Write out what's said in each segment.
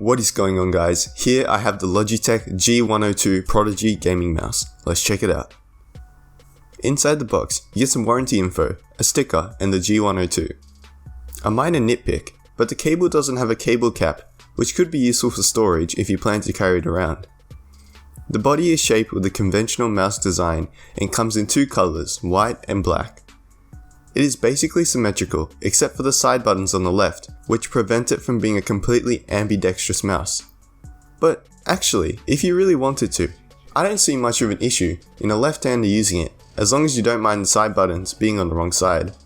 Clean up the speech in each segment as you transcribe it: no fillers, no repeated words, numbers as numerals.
What is going on, guys? Here I have the Logitech G102 Prodigy gaming mouse. Let's check it out. Inside the box, you get some warranty info, a sticker, and the G102. A minor nitpick, but the cable doesn't have a cable cap, which could be useful for storage if you plan to carry it around. The body is shaped with a conventional mouse design and comes in two colors, white and black. It is basically symmetrical, except for the side buttons on the left, which prevent it from being a completely ambidextrous mouse. But actually, if you really wanted to, I don't see much of an issue in a left-hander using it, as long as you don't mind the side buttons being on the wrong side.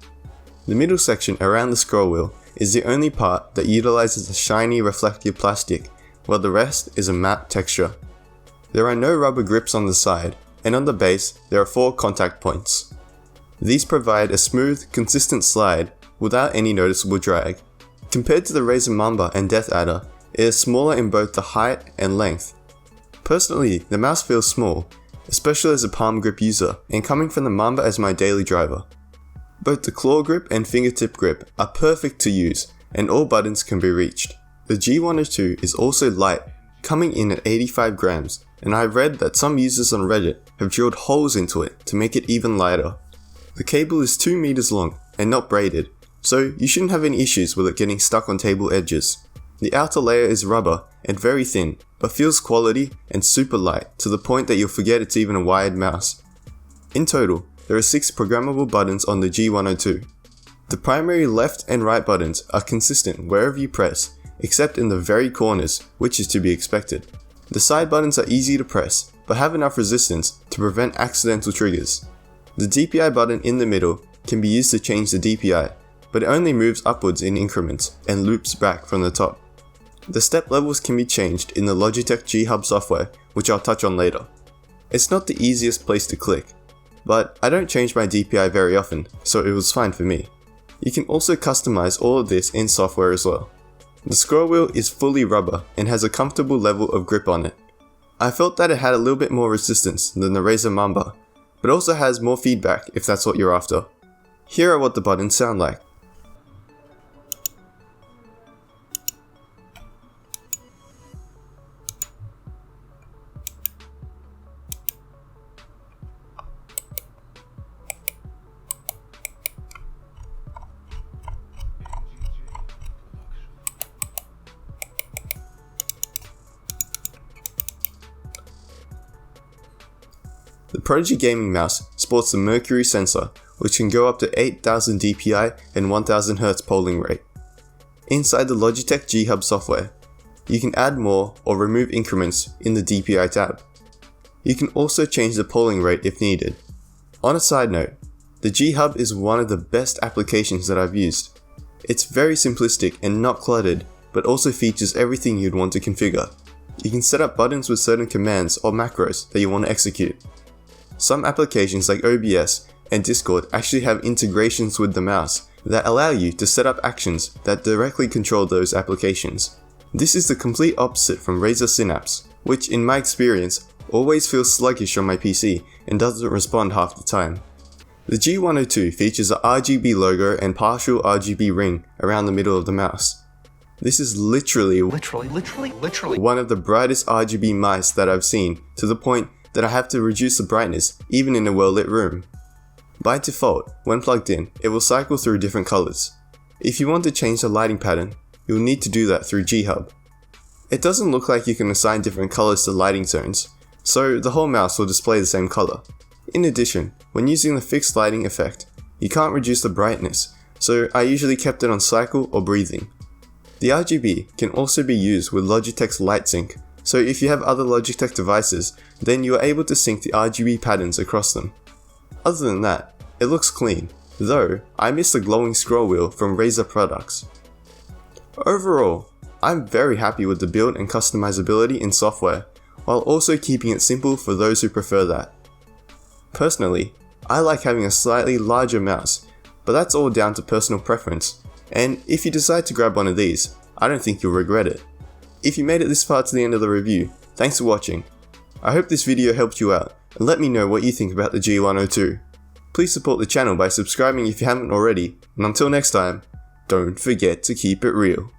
The middle section around the scroll wheel is the only part that utilizes a shiny reflective plastic, while the rest is a matte texture. There are no rubber grips on the side, and on the base there are 4 contact points. These provide a smooth, consistent slide without any noticeable drag. Compared to the Razer Mamba and Death Adder, it is smaller in both the height and length. Personally, the mouse feels small, especially as a palm grip user, and coming from the Mamba as my daily driver. Both the claw grip and fingertip grip are perfect to use, and all buttons can be reached. The G102 is also light, coming in at 85 grams, and I read that some users on Reddit have drilled holes into it to make it even lighter. The cable is 2 meters long and not braided, so you shouldn't have any issues with it getting stuck on table edges. The outer layer is rubber and very thin, but feels quality and super light to the point that you'll forget it's even a wired mouse. In total, there are 6 programmable buttons on the G102. The primary left and right buttons are consistent wherever you press, except in the very corners, which is to be expected. The side buttons are easy to press, but have enough resistance to prevent accidental triggers. The DPI button in the middle can be used to change the DPI, but it only moves upwards in increments and loops back from the top. The step levels can be changed in the Logitech G Hub software, which I'll touch on later. It's not the easiest place to click, but I don't change my DPI very often, so it was fine for me. You can also customize all of this in software as well. The scroll wheel is fully rubber and has a comfortable level of grip on it. I felt that it had a little bit more resistance than the Razer Mamba, but also has more feedback if that's what you're after. Here are what the buttons sound like. The Prodigy gaming mouse sports the mercury sensor, which can go up to 8000 DPI and 1000 Hz polling rate. Inside the Logitech G Hub software, you can add more or remove increments in the DPI tab. You can also change the polling rate if needed. On a side note, the G Hub is one of the best applications that I've used. It's very simplistic and not cluttered, but also features everything you'd want to configure. You can set up buttons with certain commands or macros that you want to execute. Some applications like OBS and Discord actually have integrations with the mouse that allow you to set up actions that directly control those applications. This is the complete opposite from Razer Synapse, which in my experience always feels sluggish on my PC and doesn't respond half the time. The G102 features a RGB logo and partial RGB ring around the middle of the mouse. This is literally one of the brightest RGB mice that I've seen, to the point that I have to reduce the brightness even in a well-lit room. By default, when plugged in, it will cycle through different colors. If you want to change the lighting pattern, you'll need to do that through G Hub. It doesn't look like you can assign different colors to lighting tones, so the whole mouse will display the same color. In addition, when using the fixed lighting effect, you can't reduce the brightness, so I usually kept it on cycle or breathing. The RGB can also be used with Logitech's Light Sync, so if you have other Logitech devices, then you are able to sync the RGB patterns across them. Other than that, it looks clean, though I miss the glowing scroll wheel from Razer products. Overall, I'm very happy with the build and customizability in software, while also keeping it simple for those who prefer that. Personally, I like having a slightly larger mouse, but that's all down to personal preference, and if you decide to grab one of these, I don't think you'll regret it. If you made it this far to the end of the review, thanks for watching. I hope this video helped you out, and let me know what you think about the G102. Please support the channel by subscribing if you haven't already, and until next time, don't forget to keep it real.